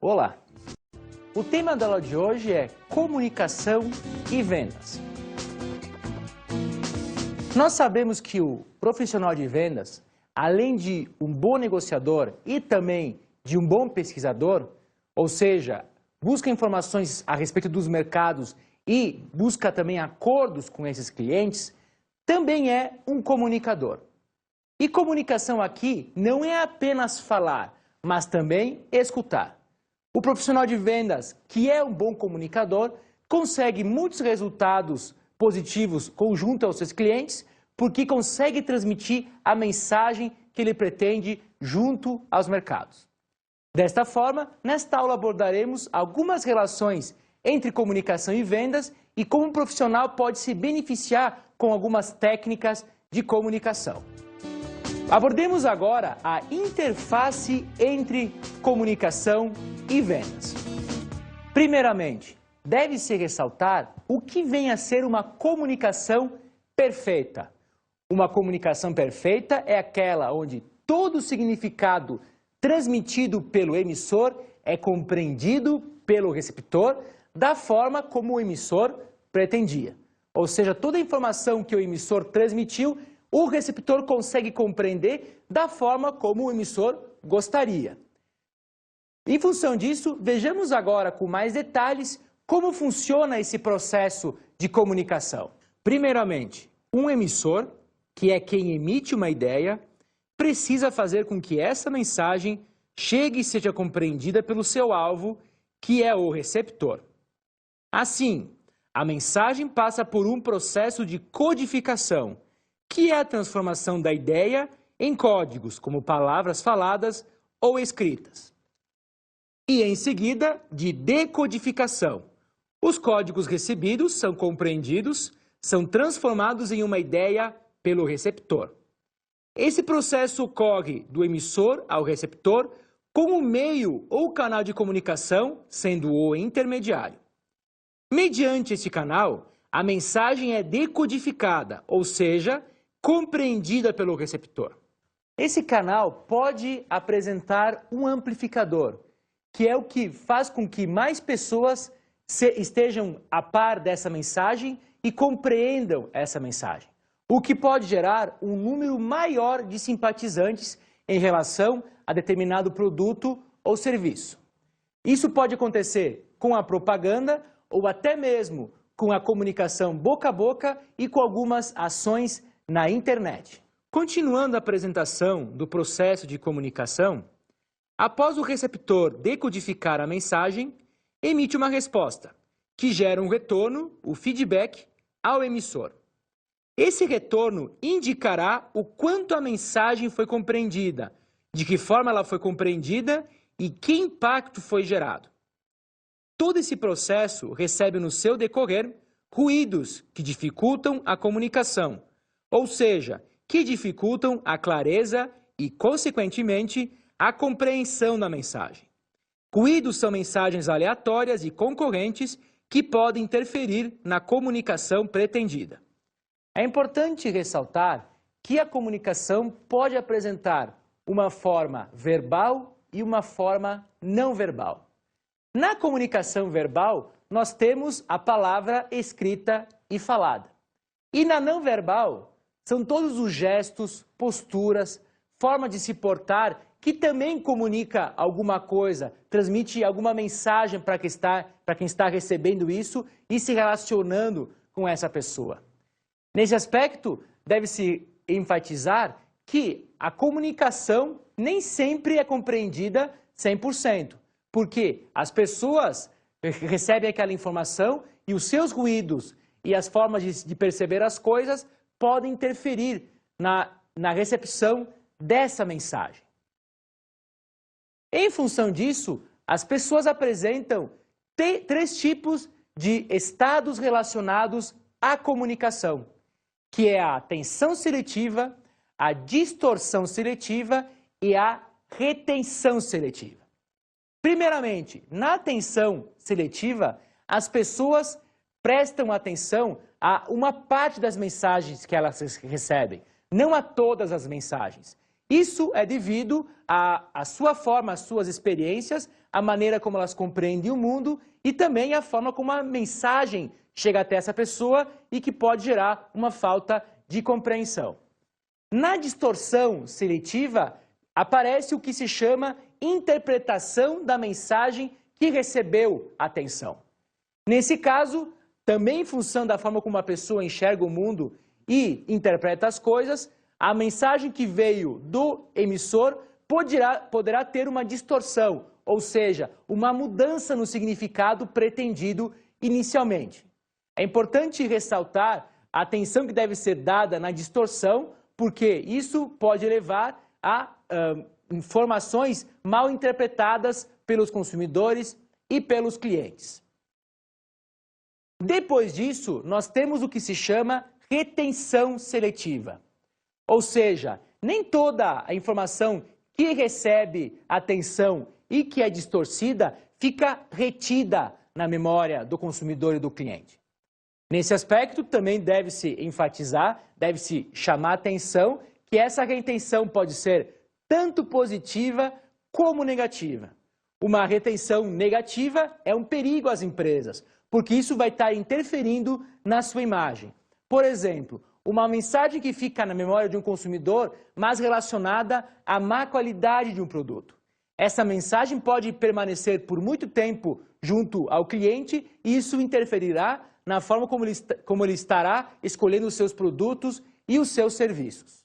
Olá! O tema da aula de hoje é comunicação e vendas. Nós sabemos que o profissional de vendas, além de um bom negociador e também de um bom pesquisador, ou seja, busca informações a respeito dos mercados e busca também acordos com esses clientes, também é um comunicador. E comunicação aqui não é apenas falar, mas também escutar. O profissional de vendas, que é um bom comunicador, consegue muitos resultados positivos conjunto aos seus clientes, porque consegue transmitir a mensagem que ele pretende junto aos mercados. Desta forma, nesta aula abordaremos algumas relações entre comunicação e vendas e como um profissional pode se beneficiar com algumas técnicas de comunicação. Abordemos agora a interface entre comunicação e vendas. Primeiramente, deve-se ressaltar o que vem a ser uma comunicação perfeita. Uma comunicação perfeita é aquela onde todo o significado transmitido pelo emissor é compreendido pelo receptor da forma como o emissor pretendia. Ou seja, toda a informação que o emissor transmitiu, o receptor consegue compreender da forma como o emissor gostaria. Em função disso, vejamos agora com mais detalhes como funciona esse processo de comunicação. Primeiramente, um emissor, que é quem emite uma ideia, precisa fazer com que essa mensagem chegue e seja compreendida pelo seu alvo, que é o receptor. Assim, a mensagem passa por um processo de codificação, que é a transformação da ideia em códigos, como palavras faladas ou escritas. E, em seguida, de decodificação. Os códigos recebidos são compreendidos, são transformados em uma ideia pelo receptor. Esse processo ocorre do emissor ao receptor como meio ou canal de comunicação, sendo o intermediário. Mediante este canal, a mensagem é decodificada, ou seja, compreendida pelo receptor. Esse canal pode apresentar um amplificador, que é o que faz com que mais pessoas estejam a par dessa mensagem e compreendam essa mensagem, o que pode gerar um número maior de simpatizantes em relação a determinado produto ou serviço. Isso pode acontecer com a propaganda ou até mesmo com a comunicação boca a boca e com algumas ações na internet. Continuando a apresentação do processo de comunicação, após o receptor decodificar a mensagem, emite uma resposta, que gera um retorno, o feedback, ao emissor. Esse retorno indicará o quanto a mensagem foi compreendida, de que forma ela foi compreendida e que impacto foi gerado. Todo esse processo recebe no seu decorrer ruídos que dificultam a comunicação, ou seja, que dificultam a clareza e, consequentemente, a compreensão da mensagem. Ruídos são mensagens aleatórias e concorrentes que podem interferir na comunicação pretendida. É importante ressaltar que a comunicação pode apresentar uma forma verbal e uma forma não verbal. Na comunicação verbal, nós temos a palavra escrita e falada. E na não verbal, são todos os gestos, posturas, forma de se portar que também comunica alguma coisa, transmite alguma mensagem para quem está recebendo isso e se relacionando com essa pessoa. Nesse aspecto, deve-se enfatizar que a comunicação nem sempre é compreendida 100%, porque as pessoas recebem aquela informação e os seus ruídos e as formas de perceber as coisas podem interferir na recepção dessa mensagem. Em função disso, as pessoas apresentam três tipos de estados relacionados à comunicação, que é a atenção seletiva, a distorção seletiva e a retenção seletiva. Primeiramente, na atenção seletiva, as pessoas prestam atenção a uma parte das mensagens que elas recebem, não a todas as mensagens. Isso é devido à sua forma, às suas experiências, a maneira como elas compreendem o mundo e também a forma como a mensagem chega até essa pessoa e que pode gerar uma falta de compreensão. Na distorção seletiva, aparece o que se chama interpretação da mensagem que recebeu atenção. Nesse caso, também em função da forma como a pessoa enxerga o mundo e interpreta as coisas, a mensagem que veio do emissor poderá ter uma distorção, ou seja, uma mudança no significado pretendido inicialmente. É importante ressaltar a atenção que deve ser dada na distorção, porque isso pode levar a informações mal interpretadas pelos consumidores e pelos clientes. Depois disso, nós temos o que se chama retenção seletiva. Ou seja, nem toda a informação que recebe atenção e que é distorcida fica retida na memória do consumidor e do cliente. Nesse aspecto, também deve-se enfatizar, deve-se chamar a atenção que essa retenção pode ser tanto positiva como negativa. Uma retenção negativa é um perigo às empresas, porque isso vai estar interferindo na sua imagem. Por exemplo, uma mensagem que fica na memória de um consumidor, mas relacionada à má qualidade de um produto. Essa mensagem pode permanecer por muito tempo junto ao cliente e isso interferirá na forma como ele estará escolhendo os seus produtos e os seus serviços.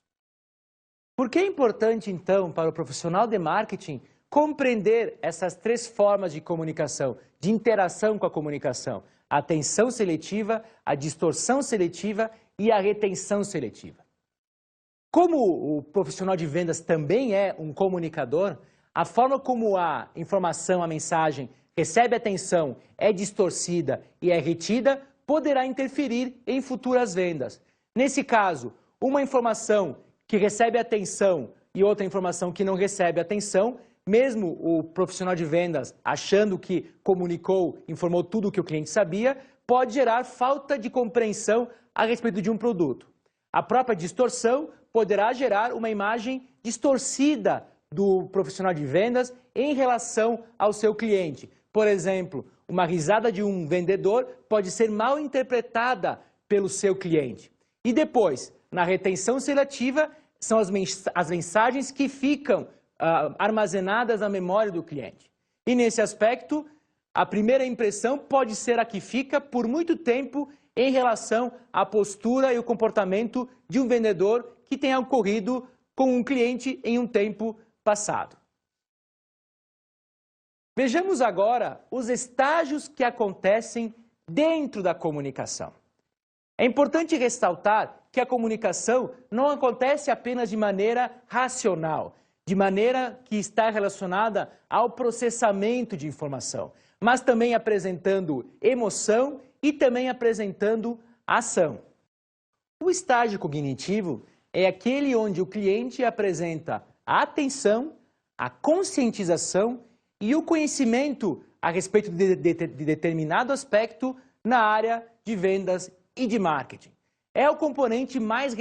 Por que é importante, então, para o profissional de marketing compreender essas três formas de comunicação, de interação com a comunicação? A atenção seletiva, a distorção seletiva e a retenção seletiva. Como o profissional de vendas também é um comunicador, a forma como a informação, a mensagem, recebe atenção, é distorcida e é retida, poderá interferir em futuras vendas. Nesse caso, uma informação que recebe atenção e outra informação que não recebe atenção, mesmo o profissional de vendas achando que comunicou, informou tudo o que o cliente sabia, pode gerar falta de compreensão a respeito de um produto. A própria distorção poderá gerar uma imagem distorcida do profissional de vendas em relação ao seu cliente. Por exemplo, uma risada de um vendedor pode ser mal interpretada pelo seu cliente. E depois, na retenção seletiva, são as mensagens que ficam armazenadas na memória do cliente. E nesse aspecto, a primeira impressão pode ser a que fica por muito tempo em relação à postura e o comportamento de um vendedor que tenha ocorrido com um cliente em um tempo passado. Vejamos agora os estágios que acontecem dentro da comunicação. É importante ressaltar que a comunicação não acontece apenas de maneira racional, de maneira que está relacionada ao processamento de informação, mas também apresentando emoção e também apresentando ação. O estágio cognitivo é aquele onde o cliente apresenta a atenção, a conscientização e o conhecimento a respeito de determinado aspecto na área de vendas e de marketing. É o componente mais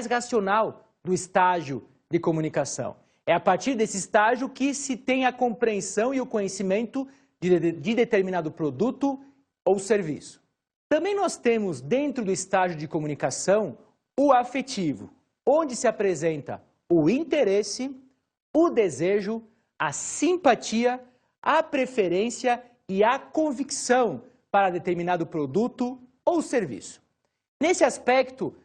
racional do estágio de comunicação. É a partir desse estágio que se tem a compreensão e o conhecimento de determinado produto ou serviço. Também nós temos dentro do estágio de comunicação o afetivo, onde se apresenta o interesse, o desejo, a simpatia, a preferência e a convicção para determinado produto ou serviço. Nesse aspecto,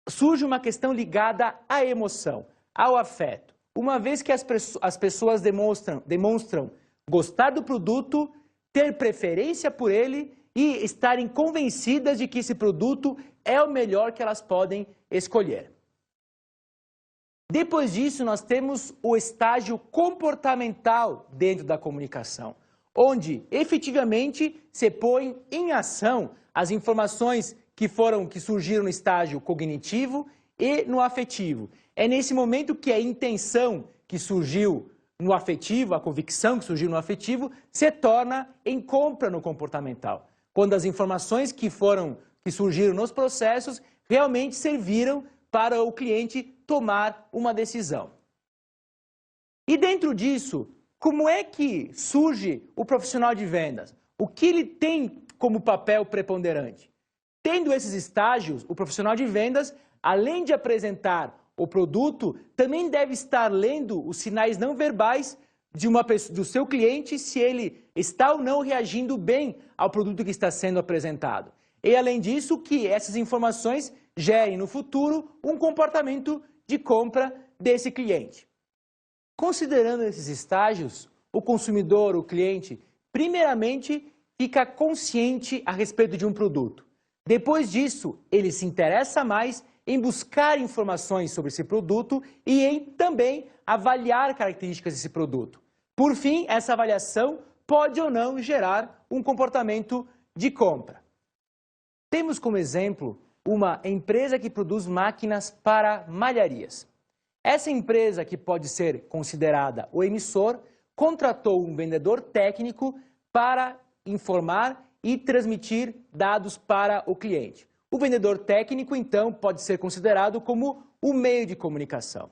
surge uma questão ligada à emoção, ao afeto. Uma vez que as pessoas demonstram gostar do produto, ter preferência por ele e estarem convencidas de que esse produto é o melhor que elas podem escolher. Depois disso, nós temos o estágio comportamental dentro da comunicação, onde efetivamente se põe em ação as informações que surgiram no estágio cognitivo e no afetivo. É nesse momento que a intenção que surgiu no afetivo, a convicção que surgiu no afetivo, se torna em compra no comportamental. Quando as informações que surgiram nos processos realmente serviram para o cliente tomar uma decisão. E dentro disso, como é que surge o profissional de vendas? O que ele tem como papel preponderante? Tendo esses estágios, o profissional de vendas, além de apresentar o produto, também deve estar lendo os sinais não verbais do seu cliente, se ele está ou não reagindo bem ao produto que está sendo apresentado. E, além disso, que essas informações gerem no futuro um comportamento de compra desse cliente. Considerando esses estágios, o consumidor, o cliente, primeiramente fica consciente a respeito de um produto. Depois disso, ele se interessa mais em buscar informações sobre esse produto e em também avaliar características desse produto. Por fim, essa avaliação pode ou não gerar um comportamento de compra. Temos como exemplo uma empresa que produz máquinas para malharias. Essa empresa, que pode ser considerada o emissor, contratou um vendedor técnico para informar e transmitir dados para o cliente. O vendedor técnico, então, pode ser considerado como o meio de comunicação.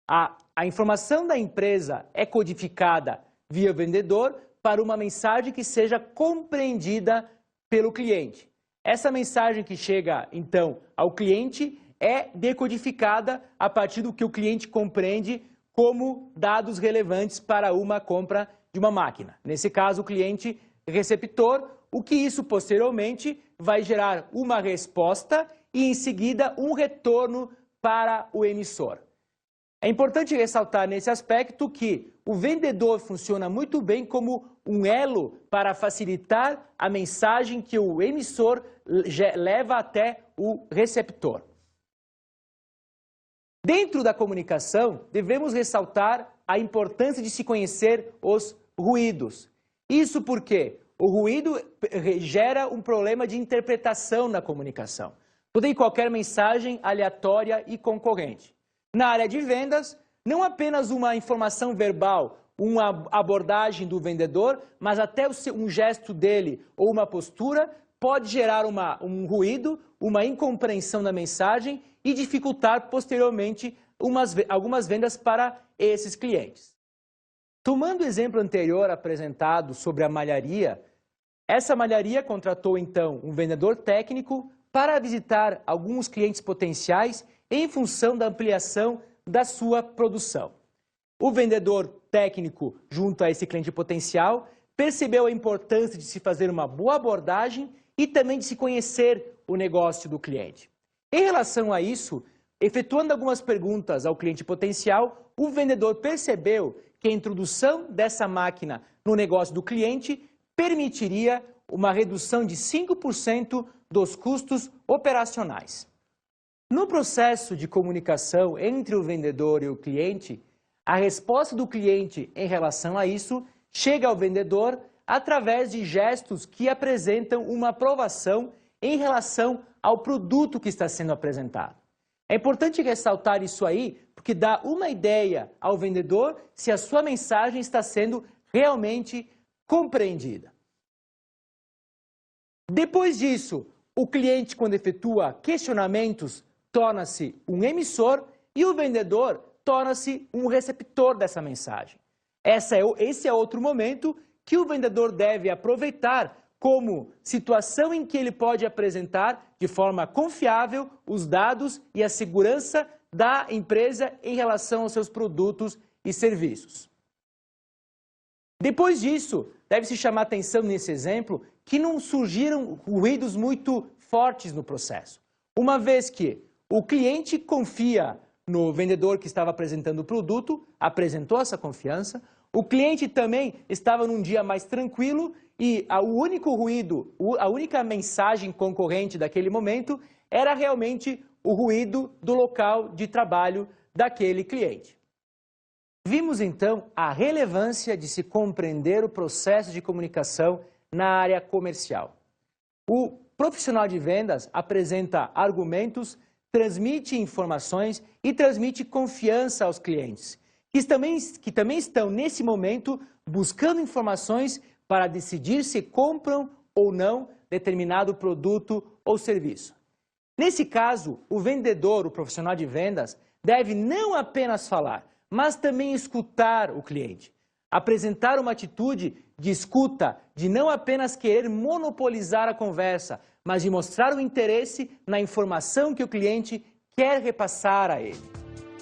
A informação da empresa é codificada via vendedor para uma mensagem que seja compreendida pelo cliente. Essa mensagem que chega, então, ao cliente é decodificada a partir do que o cliente compreende como dados relevantes para uma compra de uma máquina. Nesse caso, o cliente receptor, o que isso posteriormente vai gerar uma resposta e, em seguida, um retorno para o emissor. É importante ressaltar nesse aspecto que o vendedor funciona muito bem como um elo para facilitar a mensagem que o emissor leva até o receptor. Dentro da comunicação, devemos ressaltar a importância de se conhecer os ruídos. Isso porque o ruído gera um problema de interpretação na comunicação. Toda e qualquer mensagem aleatória e concorrente. Na área de vendas, não apenas uma informação verbal, uma abordagem do vendedor, mas até um gesto dele ou uma postura pode gerar um ruído, uma incompreensão da mensagem e dificultar posteriormente algumas vendas para esses clientes. Tomando o exemplo anterior apresentado sobre a malharia, essa malharia contratou então um vendedor técnico para visitar alguns clientes potenciais em função da ampliação da sua produção. O vendedor técnico, junto a esse cliente potencial, percebeu a importância de se fazer uma boa abordagem e também de se conhecer o negócio do cliente. Em relação a isso, efetuando algumas perguntas ao cliente potencial, o vendedor percebeu que a introdução dessa máquina no negócio do cliente permitiria uma redução de 5% dos custos operacionais. No processo de comunicação entre o vendedor e o cliente, a resposta do cliente em relação a isso chega ao vendedor através de gestos que apresentam uma aprovação em relação ao produto que está sendo apresentado. É importante ressaltar isso aí, porque dá uma ideia ao vendedor se a sua mensagem está sendo realmente compreendida. Depois disso, o cliente, quando efetua questionamentos, torna-se um emissor e o vendedor torna-se um receptor dessa mensagem. Esse é outro momento que o vendedor deve aproveitar como situação em que ele pode apresentar de forma confiável os dados e a segurança da empresa em relação aos seus produtos e serviços. Depois disso, deve-se chamar atenção nesse exemplo que não surgiram ruídos muito fortes no processo, uma vez que o cliente confia no vendedor que estava apresentando o produto, apresentou essa confiança, o cliente também estava num dia mais tranquilo e o único ruído, a única mensagem concorrente daquele momento era realmente o ruído do local de trabalho daquele cliente. Vimos então a relevância de se compreender o processo de comunicação na área comercial. O profissional de vendas apresenta argumentos, transmite informações e transmite confiança aos clientes, que também estão nesse momento buscando informações para decidir se compram ou não determinado produto ou serviço. Nesse caso, o vendedor, o profissional de vendas, deve não apenas falar, mas também escutar o cliente. Apresentar uma atitude de escuta, de não apenas querer monopolizar a conversa, mas de mostrar o interesse na informação que o cliente quer repassar a ele.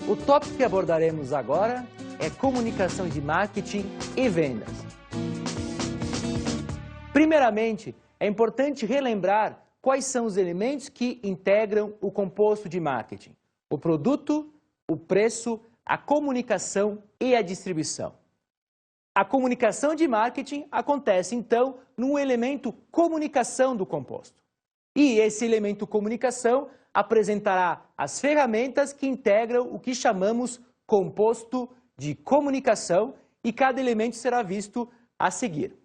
O tópico que abordaremos agora é comunicação de marketing e vendas. Primeiramente, é importante relembrar quais são os elementos que integram o composto de marketing: o produto, o preço, a comunicação e a distribuição. A comunicação de marketing acontece, então, no elemento comunicação do composto. E esse elemento comunicação apresentará as ferramentas que integram o que chamamos composto de comunicação, e cada elemento será visto a seguir.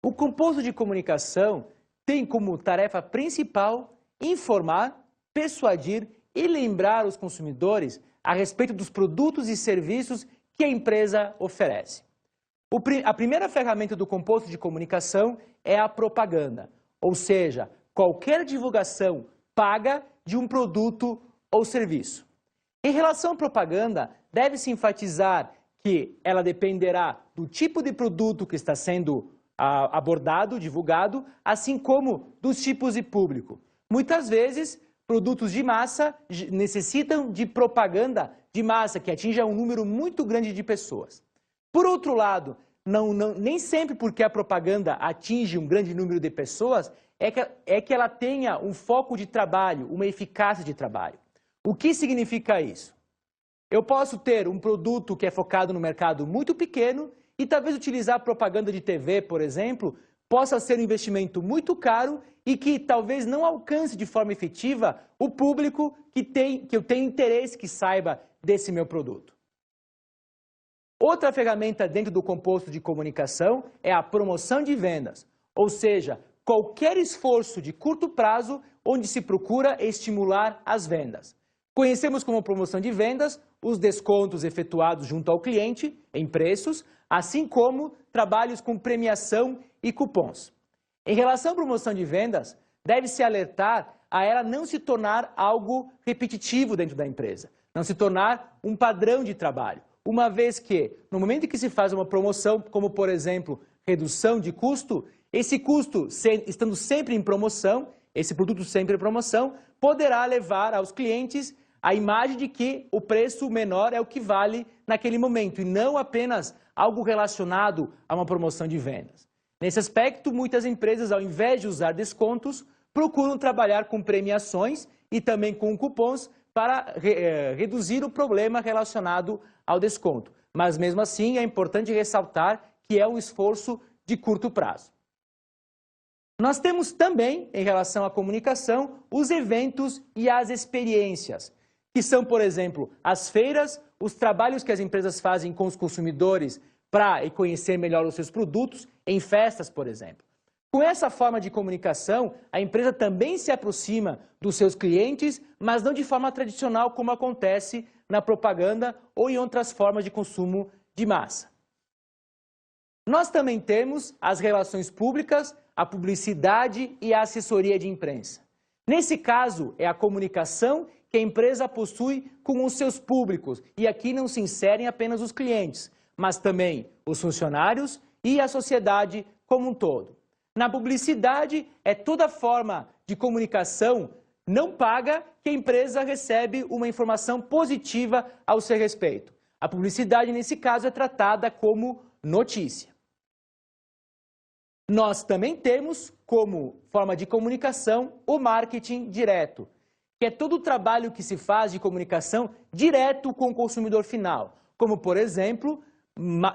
O composto de comunicação tem como tarefa principal informar, persuadir e lembrar os consumidores a respeito dos produtos e serviços que a empresa oferece. A primeira ferramenta do composto de comunicação é a propaganda, ou seja, qualquer divulgação paga de um produto ou serviço. Em relação à propaganda, deve-se enfatizar que ela dependerá do tipo de produto que está sendo abordado, divulgado, assim como dos tipos de público. Muitas vezes, produtos de massa necessitam de propaganda de massa, que atinja um número muito grande de pessoas. Por outro lado, nem sempre porque a propaganda atinge um grande número de pessoas é que ela tenha um foco de trabalho, uma eficácia de trabalho. O que significa isso? Eu posso ter um produto que é focado no mercado muito pequeno e talvez utilizar propaganda de TV, por exemplo, possa ser um investimento muito caro e que talvez não alcance de forma efetiva o público que eu tenho interesse que saiba desse meu produto. Outra ferramenta dentro do composto de comunicação é a promoção de vendas, ou seja, qualquer esforço de curto prazo onde se procura estimular as vendas. Conhecemos como promoção de vendas os descontos efetuados junto ao cliente em preços, assim como trabalhos com premiação e cupons. Em relação à promoção de vendas, deve-se alertar a ela não se tornar algo repetitivo dentro da empresa, não se tornar um padrão de trabalho, uma vez que, no momento em que se faz uma promoção, como por exemplo, redução de custo, esse custo, estando sempre em promoção, esse produto sempre em promoção, poderá levar aos clientes a imagem de que o preço menor é o que vale naquele momento, e não apenas algo relacionado a uma promoção de vendas. Nesse aspecto, muitas empresas, ao invés de usar descontos, procuram trabalhar com premiações e também com cupons para reduzir o problema relacionado ao desconto. Mas, mesmo assim, é importante ressaltar que é um esforço de curto prazo. Nós temos também, em relação à comunicação, os eventos e as experiências, que são, por exemplo, as feiras, os trabalhos que as empresas fazem com os consumidores para conhecer melhor os seus produtos, em festas, por exemplo. Com essa forma de comunicação, a empresa também se aproxima dos seus clientes, mas não de forma tradicional, como acontece na propaganda ou em outras formas de consumo de massa. Nós também temos as relações públicas, a publicidade e a assessoria de imprensa. Nesse caso, é a comunicação que a empresa possui com os seus públicos, e aqui não se inserem apenas os clientes, mas também os funcionários e a sociedade como um todo. Na publicidade, é toda forma de comunicação não paga que a empresa recebe uma informação positiva ao seu respeito. A publicidade, nesse caso, é tratada como notícia. Nós também temos, como forma de comunicação, o marketing direto, que é todo o trabalho que se faz de comunicação direto com o consumidor final, como, por exemplo,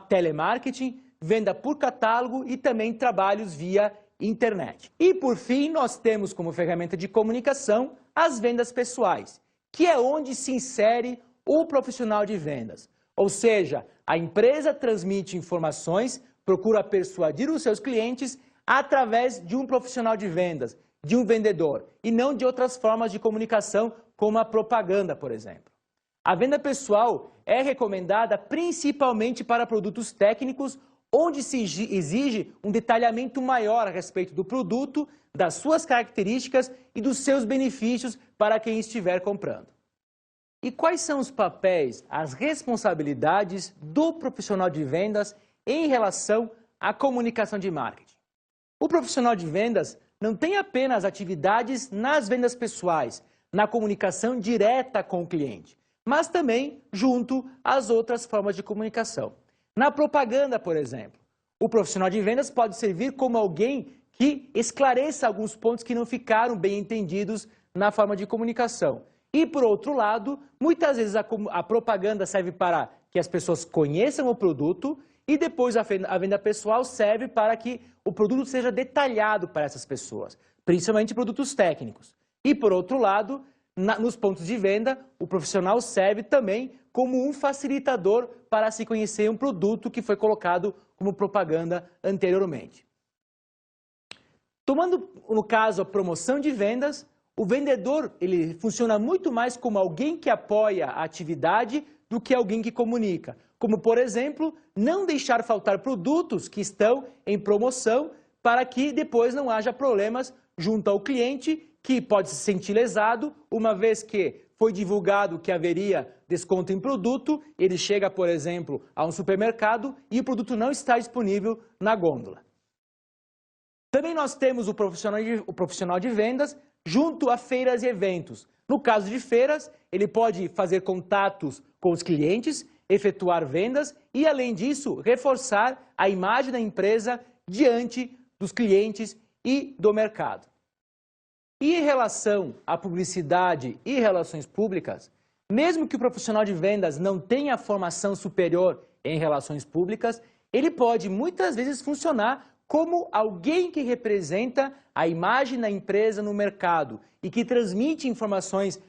telemarketing, venda por catálogo e também trabalhos via internet. E, por fim, nós temos como ferramenta de comunicação as vendas pessoais, que é onde se insere o profissional de vendas. Ou seja, a empresa transmite informações, procura persuadir os seus clientes através de um profissional de vendas, de um vendedor, e não de outras formas de comunicação, como a propaganda, por exemplo. A venda pessoal é recomendada principalmente para produtos técnicos, onde se exige um detalhamento maior a respeito do produto, das suas características e dos seus benefícios para quem estiver comprando. E quais são os papéis, as responsabilidades do profissional de vendas em relação à comunicação de marketing? O profissional de vendas não tem apenas atividades nas vendas pessoais, na comunicação direta com o cliente, mas também junto às outras formas de comunicação. Na propaganda, por exemplo, o profissional de vendas pode servir como alguém que esclareça alguns pontos que não ficaram bem entendidos na forma de comunicação. E, por outro lado, muitas vezes a propaganda serve para que as pessoas conheçam o produto e depois a venda pessoal serve para que o produto seja detalhado para essas pessoas, principalmente produtos técnicos. E, por outro lado, nos pontos de venda, o profissional serve também como um facilitador para se conhecer um produto que foi colocado como propaganda anteriormente. Tomando, no caso, a promoção de vendas, o vendedor ele funciona muito mais como alguém que apoia a atividade do que alguém que comunica. Como, por exemplo, não deixar faltar produtos que estão em promoção para que depois não haja problemas junto ao cliente, que pode se sentir lesado, uma vez que foi divulgado que haveria desconto em produto, ele chega, por exemplo, a um supermercado e o produto não está disponível na gôndola. Também nós temos o profissional de vendas junto a feiras e eventos. No caso de feiras, ele pode fazer contatos com os clientes, efetuar vendas e, além disso, reforçar a imagem da empresa diante dos clientes e do mercado. E em relação à publicidade e relações públicas, mesmo que o profissional de vendas não tenha formação superior em relações públicas, ele pode muitas vezes funcionar como alguém que representa a imagem da empresa no mercado e que transmite informações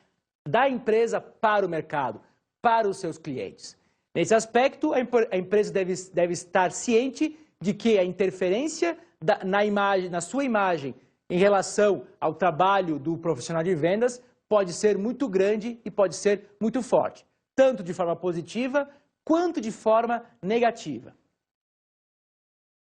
da empresa para o mercado, para os seus clientes. Nesse aspecto, a empresa deve estar ciente de que a interferência na sua imagem em relação ao trabalho do profissional de vendas pode ser muito grande e pode ser muito forte, tanto de forma positiva quanto de forma negativa.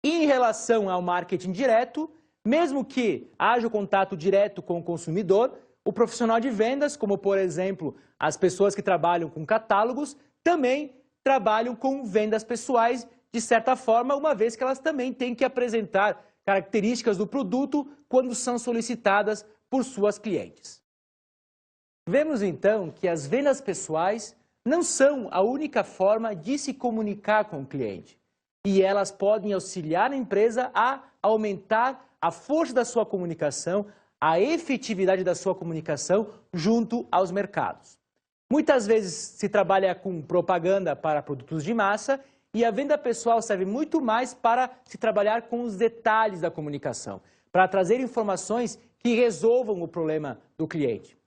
E em relação ao marketing direto, mesmo que haja o contato direto com o consumidor, o profissional de vendas, como por exemplo as pessoas que trabalham com catálogos, também trabalham com vendas pessoais de certa forma, uma vez que elas também têm que apresentar características do produto quando são solicitadas por suas clientes. Vemos então que as vendas pessoais não são a única forma de se comunicar com o cliente. E elas podem auxiliar a empresa a aumentar a força da sua comunicação, a efetividade da sua comunicação junto aos mercados. Muitas vezes se trabalha com propaganda para produtos de massa e a venda pessoal serve muito mais para se trabalhar com os detalhes da comunicação, para trazer informações que resolvam o problema do cliente.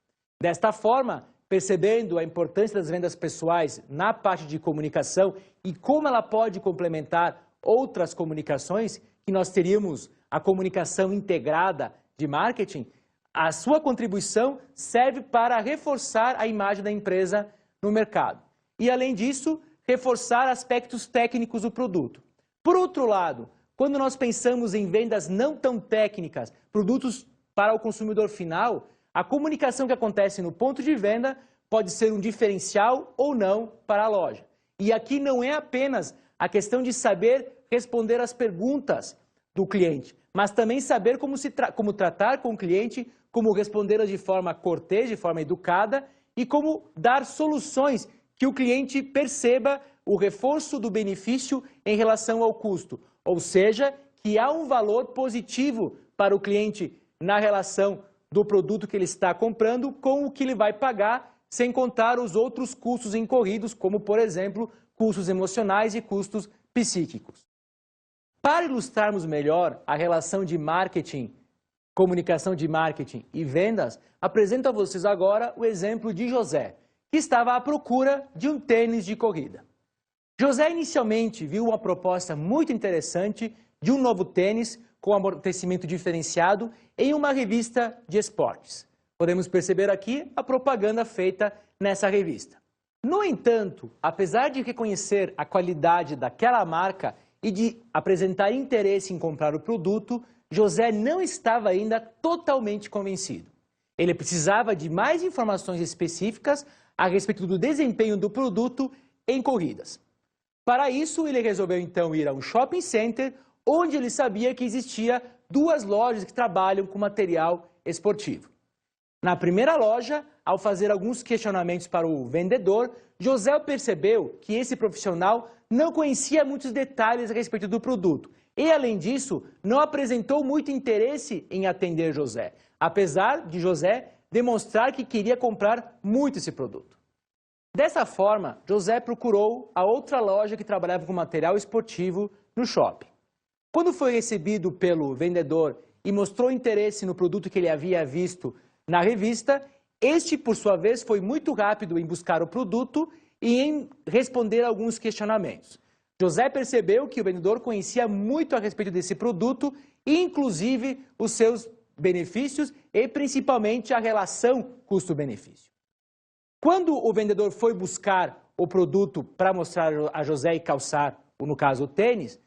Desta forma, percebendo a importância das vendas pessoais na parte de comunicação e como ela pode complementar outras comunicações, que nós teríamos a comunicação integrada de marketing, a sua contribuição serve para reforçar a imagem da empresa no mercado. E, além disso, reforçar aspectos técnicos do produto. Por outro lado, quando nós pensamos em vendas não tão técnicas, produtos para o consumidor final, a comunicação que acontece no ponto de venda pode ser um diferencial ou não para a loja. E aqui não é apenas a questão de saber responder às perguntas do cliente, mas também saber como tratar com o cliente, como respondê-las de forma cortês, de forma educada e como dar soluções que o cliente perceba o reforço do benefício em relação ao custo. Ou seja, que há um valor positivo para o cliente na relação do produto que ele está comprando com o que ele vai pagar, sem contar os outros custos incorridos, como, por exemplo, custos emocionais e custos psíquicos. Para ilustrarmos melhor a relação de marketing, comunicação de marketing e vendas, apresento a vocês agora o exemplo de José, que estava à procura de um tênis de corrida. José inicialmente viu uma proposta muito interessante de um novo tênis com amortecimento diferenciado em uma revista de esportes. Podemos perceber aqui a propaganda feita nessa revista. No entanto, apesar de reconhecer a qualidade daquela marca e de apresentar interesse em comprar o produto, José não estava ainda totalmente convencido. Ele precisava de mais informações específicas a respeito do desempenho do produto em corridas. Para isso, ele resolveu então ir a um shopping center, onde ele sabia que existia duas lojas que trabalham com material esportivo. Na primeira loja, ao fazer alguns questionamentos para o vendedor, José percebeu que esse profissional não conhecia muitos detalhes a respeito do produto e, além disso, não apresentou muito interesse em atender José, apesar de José demonstrar que queria comprar muito esse produto. Dessa forma, José procurou a outra loja que trabalhava com material esportivo no shopping. Quando foi recebido pelo vendedor e mostrou interesse no produto que ele havia visto na revista, este, por sua vez, foi muito rápido em buscar o produto e em responder alguns questionamentos. José percebeu que o vendedor conhecia muito a respeito desse produto, inclusive os seus benefícios e principalmente a relação custo-benefício. Quando o vendedor foi buscar o produto para mostrar a José e calçar, no caso o tênis,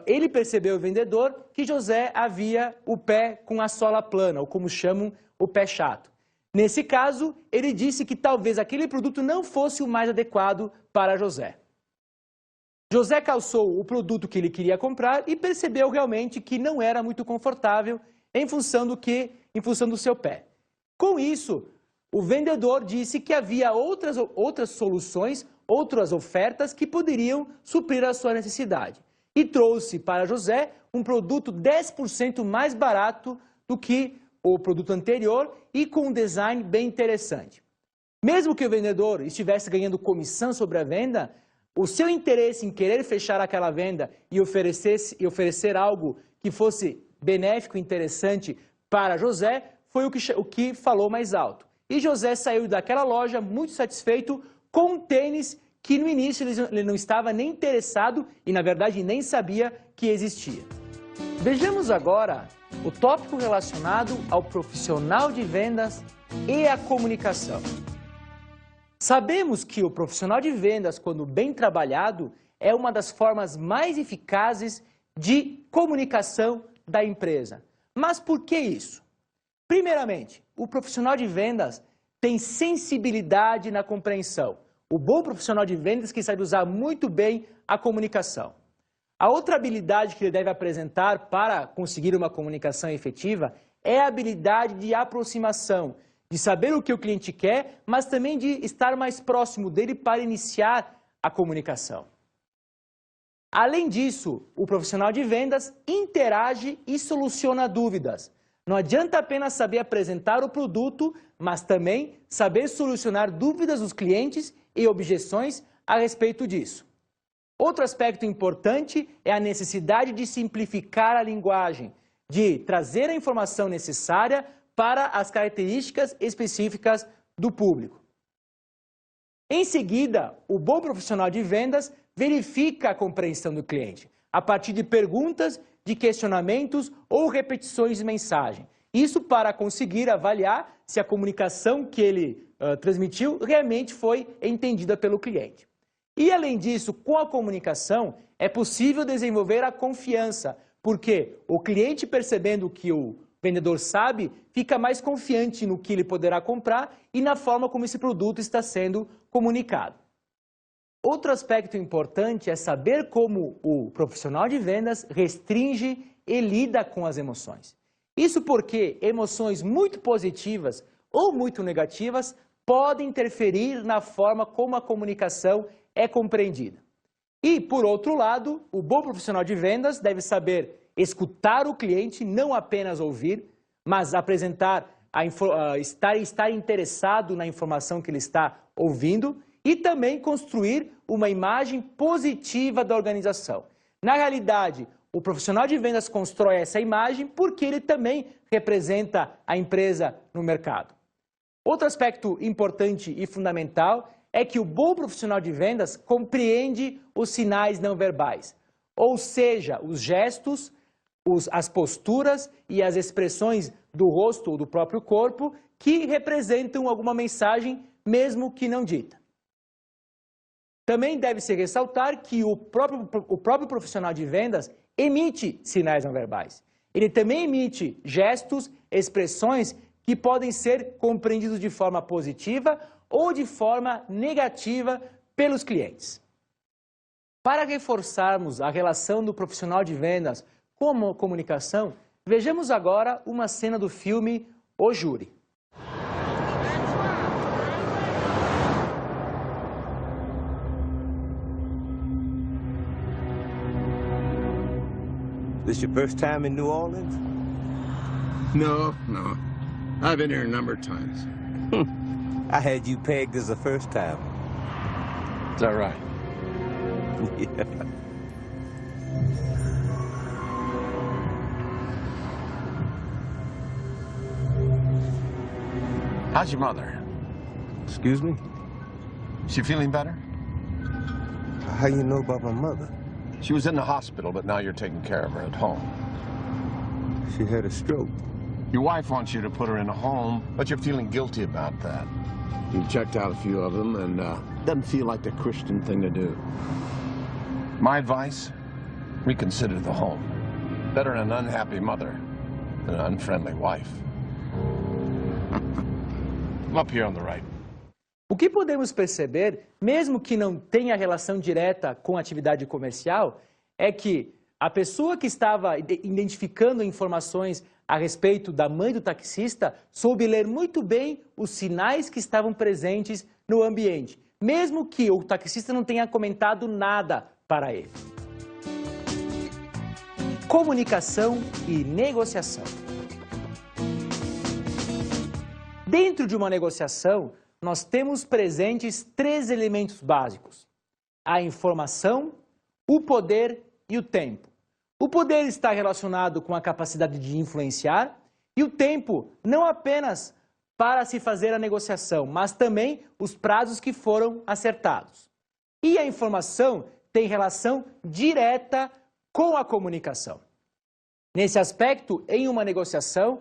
ele percebeu, o vendedor, que José havia o pé com a sola plana, ou como chamam, o pé chato. Nesse caso, ele disse que talvez aquele produto não fosse o mais adequado para José. José calçou o produto que ele queria comprar e percebeu realmente que não era muito confortável em função do seu pé. Com isso, o vendedor disse que havia outras soluções, outras ofertas que poderiam suprir a sua necessidade. E trouxe para José um produto 10% mais barato do que o produto anterior e com um design bem interessante. Mesmo que o vendedor estivesse ganhando comissão sobre a venda, o seu interesse em querer fechar aquela venda e oferecer algo que fosse benéfico e interessante para José foi o que falou mais alto. E José saiu daquela loja muito satisfeito com um tênis que no início ele não estava nem interessado e, na verdade, nem sabia que existia. Vejamos agora o tópico relacionado ao profissional de vendas e à comunicação. Sabemos que o profissional de vendas, quando bem trabalhado, é uma das formas mais eficazes de comunicação da empresa. Mas por que isso? Primeiramente, o profissional de vendas tem sensibilidade na compreensão. O bom profissional de vendas que sabe usar muito bem a comunicação. A outra habilidade que ele deve apresentar para conseguir uma comunicação efetiva é a habilidade de aproximação, de saber o que o cliente quer, mas também de estar mais próximo dele para iniciar a comunicação. Além disso, o profissional de vendas interage e soluciona dúvidas. Não adianta apenas saber apresentar o produto, mas também saber solucionar dúvidas dos clientes e objeções a respeito disso. Outro aspecto importante é a necessidade de simplificar a linguagem, de trazer a informação necessária para as características específicas do público. Em seguida, o bom profissional de vendas verifica a compreensão do cliente, a partir de perguntas, de questionamentos ou repetições de mensagem. Isso para conseguir avaliar se a comunicação que ele transmitiu realmente foi entendida pelo cliente. E, além disso, com a comunicação, é possível desenvolver a confiança, porque o cliente, percebendo que o vendedor sabe, fica mais confiante no que ele poderá comprar e na forma como esse produto está sendo comunicado. Outro aspecto importante é saber como o profissional de vendas restringe e lida com as emoções. Isso porque emoções muito positivas ou muito negativas podem interferir na forma como a comunicação é compreendida. E, por outro lado, o bom profissional de vendas deve saber escutar o cliente, não apenas ouvir, mas apresentar, estar interessado na informação que ele está ouvindo e também construir uma imagem positiva da organização. Na realidade, o profissional de vendas constrói essa imagem porque ele também representa a empresa no mercado. Outro aspecto importante e fundamental é que o bom profissional de vendas compreende os sinais não verbais, ou seja, os gestos, as posturas e as expressões do rosto ou do próprio corpo que representam alguma mensagem, mesmo que não dita. Também deve-se ressaltar que o próprio profissional de vendas emite sinais não verbais. Ele também emite gestos, expressões que podem ser compreendidos de forma positiva ou de forma negativa pelos clientes. Para reforçarmos a relação do profissional de vendas com a comunicação, vejamos agora uma cena do filme O Júri. This your first time in New Orleans? No. I've been here a number of times. I had you pegged as a first time. Is that right? Yeah. How's your mother? Excuse me? She feeling better? How you know about my mother? She was in the hospital, but now you're taking care of her at home. She had a stroke. Your wife wants you to put her in a home, but you're feeling guilty about that. You checked out a few of them, and doesn't feel like the Christian thing to do. My advice, reconsider the home. Better an unhappy mother than an unfriendly wife. I'm up here on the right. O que podemos perceber, mesmo que não tenha relação direta com a atividade comercial, é que a pessoa que estava identificando informações a respeito da mãe do taxista soube ler muito bem os sinais que estavam presentes no ambiente, mesmo que o taxista não tenha comentado nada para ele. Comunicação e negociação. Dentro de uma negociação, nós temos presentes 3 elementos básicos: a informação, o poder e o tempo. O poder está relacionado com a capacidade de influenciar e o tempo não apenas para se fazer a negociação, mas também os prazos que foram acertados. E a informação tem relação direta com a comunicação. Nesse aspecto, em uma negociação,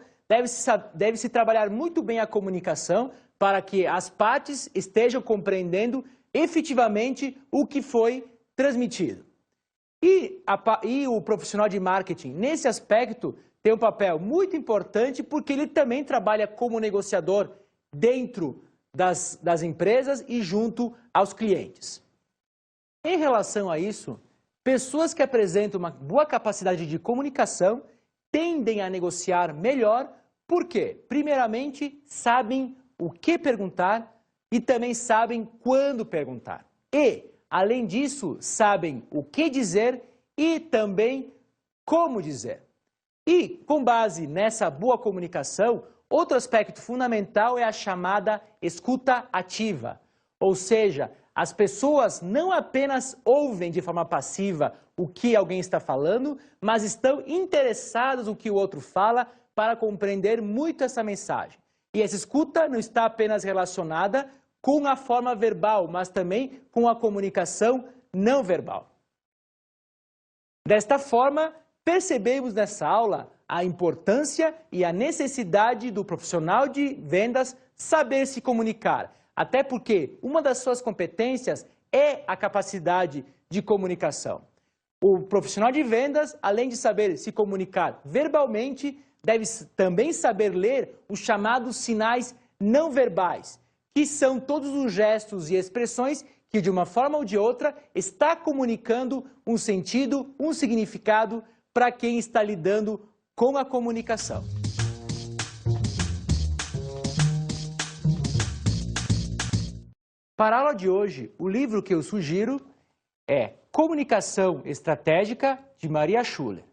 deve-se trabalhar muito bem a comunicação para que as partes estejam compreendendo efetivamente o que foi transmitido. E o profissional de marketing, nesse aspecto, tem um papel muito importante porque ele também trabalha como negociador dentro das empresas e junto aos clientes. Em relação a isso, pessoas que apresentam uma boa capacidade de comunicação tendem a negociar melhor porque, primeiramente, sabem o que perguntar e também sabem quando perguntar. E, além disso, sabem o que dizer e também como dizer. E, com base nessa boa comunicação, outro aspecto fundamental é a chamada escuta ativa. Ou seja, as pessoas não apenas ouvem de forma passiva o que alguém está falando, mas estão interessadas no que o outro fala para compreender muito essa mensagem. E essa escuta não está apenas relacionada com a forma verbal, mas também com a comunicação não verbal. Desta forma, percebemos nessa aula a importância e a necessidade do profissional de vendas saber se comunicar, até porque uma das suas competências é a capacidade de comunicação. O profissional de vendas, além de saber se comunicar verbalmente, deve também saber ler os chamados sinais não verbais, que são todos os gestos e expressões que, de uma forma ou de outra, está comunicando um sentido, um significado para quem está lidando com a comunicação. Para a aula de hoje, o livro que eu sugiro é Comunicação Estratégica, de Maria Schuller.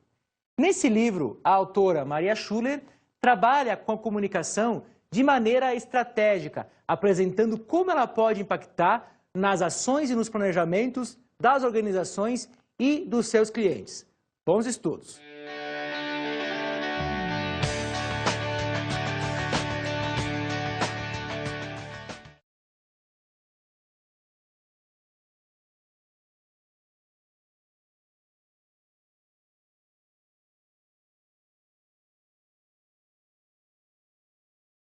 Nesse livro, a autora Maria Schuller trabalha com a comunicação de maneira estratégica, apresentando como ela pode impactar nas ações e nos planejamentos das organizações e dos seus clientes. Bons estudos!